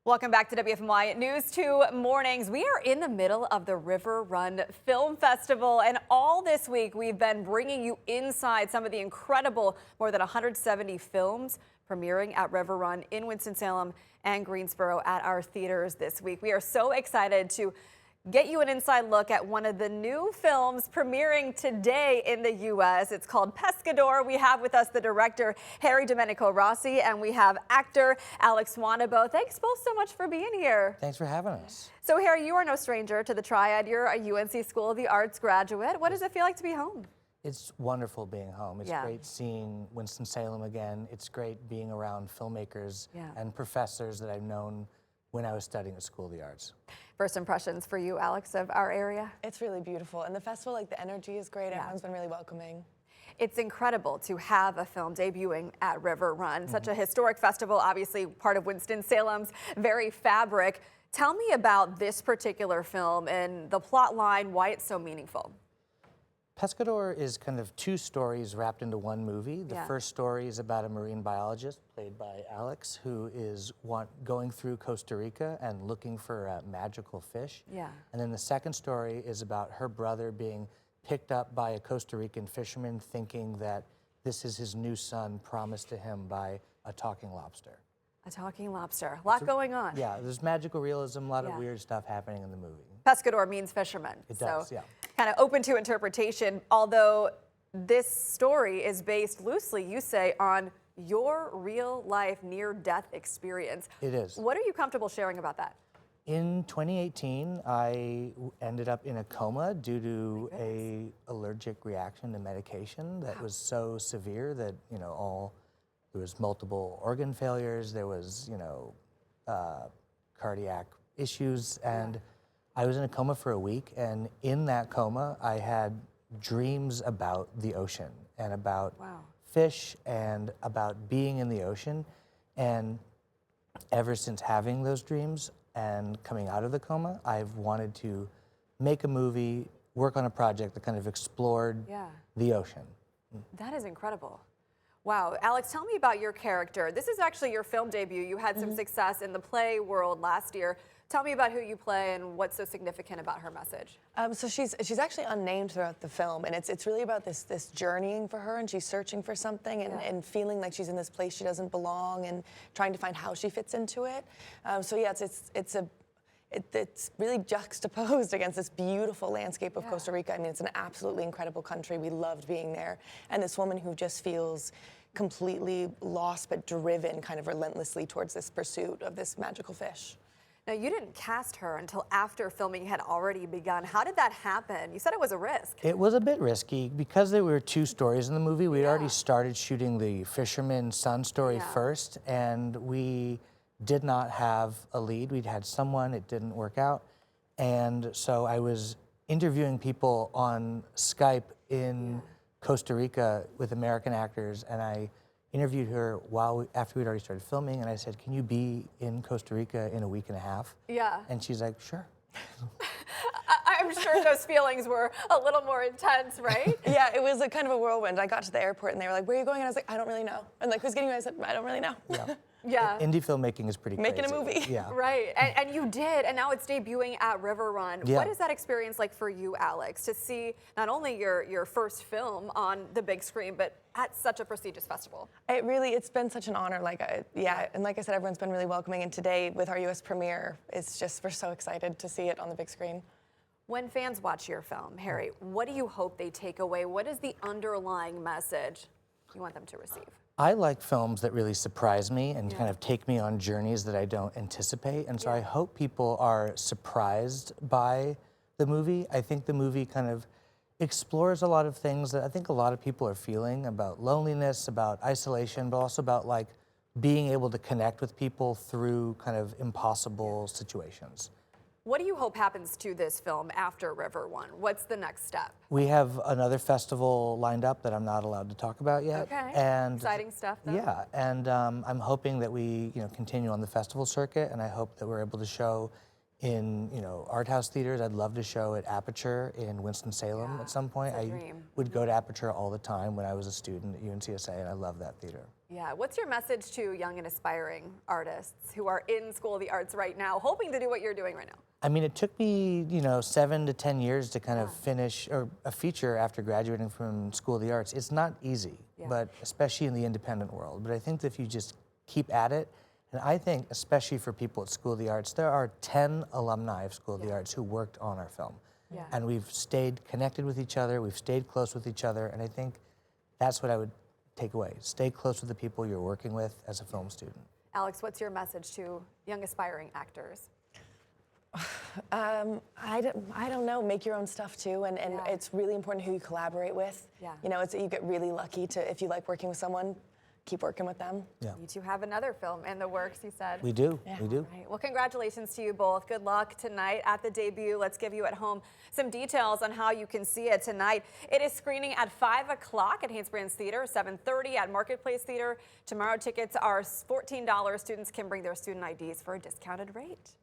Welcome back to WFMY News 2 Mornings. We are in the middle of the RiverRun Film Festival, and all this week we've been bringing you inside some of the incredible more than 170 films premiering at RiverRun in Winston-Salem and Greensboro at our theaters this week. We are so excited to get you an inside look at one of the new films premiering today in the U.S. It's called Pescador. We have with us the director, Harry Domenico Rossi, and we have actor Alex Wanabo. Thanks both so much for being here. Thanks for having us. So, Harry, you are no stranger to the Triad. You're a UNC School of the Arts graduate. What does it feel like to be home? It's wonderful being home. It's great seeing Winston-Salem again. It's great being around filmmakers and professors that I've known when I was studying at School of the Arts. First impressions for you, Alex, of our area? It's really beautiful. And the festival, the energy is great. Everyone's been really welcoming. It's incredible to have a film debuting at RiverRun. Such a historic festival, obviously part of Winston-Salem's very fabric. Tell me about this particular film and the plot line, why it's so meaningful. Pescador is kind of two stories wrapped into one movie. The first story is about a marine biologist, played by Alex, who is going through Costa Rica and looking for a magical fish. And then the second story is about her brother being picked up by a Costa Rican fisherman, thinking that this is his new son promised to him by a talking lobster. A talking lobster. A lot going on. Yeah, there's magical realism, a lot of weird stuff happening in the movie. Pescador means fisherman. It does, Kind of open to interpretation, although this story is based loosely, you say, on your real life near-death experience. It is. What are you comfortable sharing about that? In 2018, I ended up in a coma due to a allergic reaction to medication that was so severe that, there was multiple organ failures, there was, cardiac issues, and I was in a coma for a week, and in that coma, I had dreams about the ocean and about fish and about being in the ocean. And ever since having those dreams and coming out of the coma, I've wanted to make a movie, work on a project that kind of explored the ocean. That is incredible. Wow. Alex, tell me about your character. This is actually your film debut. You had some success in the play world last year. Tell me about who you play and what's so significant about her message. So she's actually unnamed throughout the film, and it's really about this journeying for her, and she's searching for something and feeling like she's in this place she doesn't belong and trying to find how she fits into it. It's really juxtaposed against this beautiful landscape of Costa Rica. I mean, it's an absolutely incredible country. We loved being there. And this woman who just feels completely lost but driven kind of relentlessly towards this pursuit of this magical fish. Now, you didn't cast her until after filming had already begun. How did that happen? You said it was a risk. It was a bit risky. Because there were two stories in the movie, we'd already started shooting the fisherman's son story first, and we did not have a lead. We'd had someone, it didn't work out. And so I was interviewing people on Skype in Costa Rica with American actors, and I interviewed her after we'd already started filming, and I said, "Can you be in Costa Rica in a week and a half?" And she's like, "Sure." I'm sure those feelings were a little more intense, right? Yeah, it was a kind of a whirlwind. I got to the airport and they were like, "Where are you going?" And I was like, "I don't really know." And like, "Who's getting you?" I said, "I don't really know." Indie filmmaking is pretty Making crazy. a movie. Right, and you did, and now it's debuting at RiverRun. What is that experience like for you, Alex, to see not only your first film on the big screen, but at such a prestigious festival? It's been such an honor. And like I said, everyone's been really welcoming. And today, with our U.S. premiere, we're so excited to see it on the big screen. When fans watch your film, Harry, what do you hope they take away? What is the underlying message you want them to receive? I like films that really surprise me and kind of take me on journeys that I don't anticipate. And so I hope people are surprised by the movie. I think the movie kind of explores a lot of things that I think a lot of people are feeling about loneliness, about isolation, but also about like being able to connect with people through kind of impossible situations. What do you hope happens to this film after RiverRun? What's the next step? We have another festival lined up that I'm not allowed to talk about yet. Okay. And exciting stuff, though. Yeah, and I'm hoping that we continue on the festival circuit, and I hope that we're able to show in art house theaters. I'd love to show at Aperture in Winston-Salem at some point. I would go to Aperture all the time when I was a student at UNCSA, and I love that theater. Yeah, what's your message to young and aspiring artists who are in School of the Arts right now, hoping to do what you're doing right now? I mean, it took me, 7 to 10 years to kind of finish a feature after graduating from School of the Arts. It's not easy, but especially in the independent world. But I think that if you just keep at it, and I think especially for people at School of the Arts, there are 10 alumni of School of the Arts who worked on our film. And we've stayed connected with each other, we've stayed close with each other, and I think that's what I would take away. Stay close with the people you're working with as a film student. Alex, what's your message to young aspiring actors? I don't know. Make your own stuff too, and it's really important who you collaborate with. You know, you get really lucky if you like working with someone, keep working with them. You two have another film in the works, you said. We do, we do. Right. Well, congratulations to you both. Good luck tonight at the debut. Let's give you at home some details on how you can see it tonight. It is screening at 5 o'clock at Hansbrands Theater, 7:30 at Marketplace Theater. Tomorrow tickets are $14. Students can bring their student IDs for a discounted rate.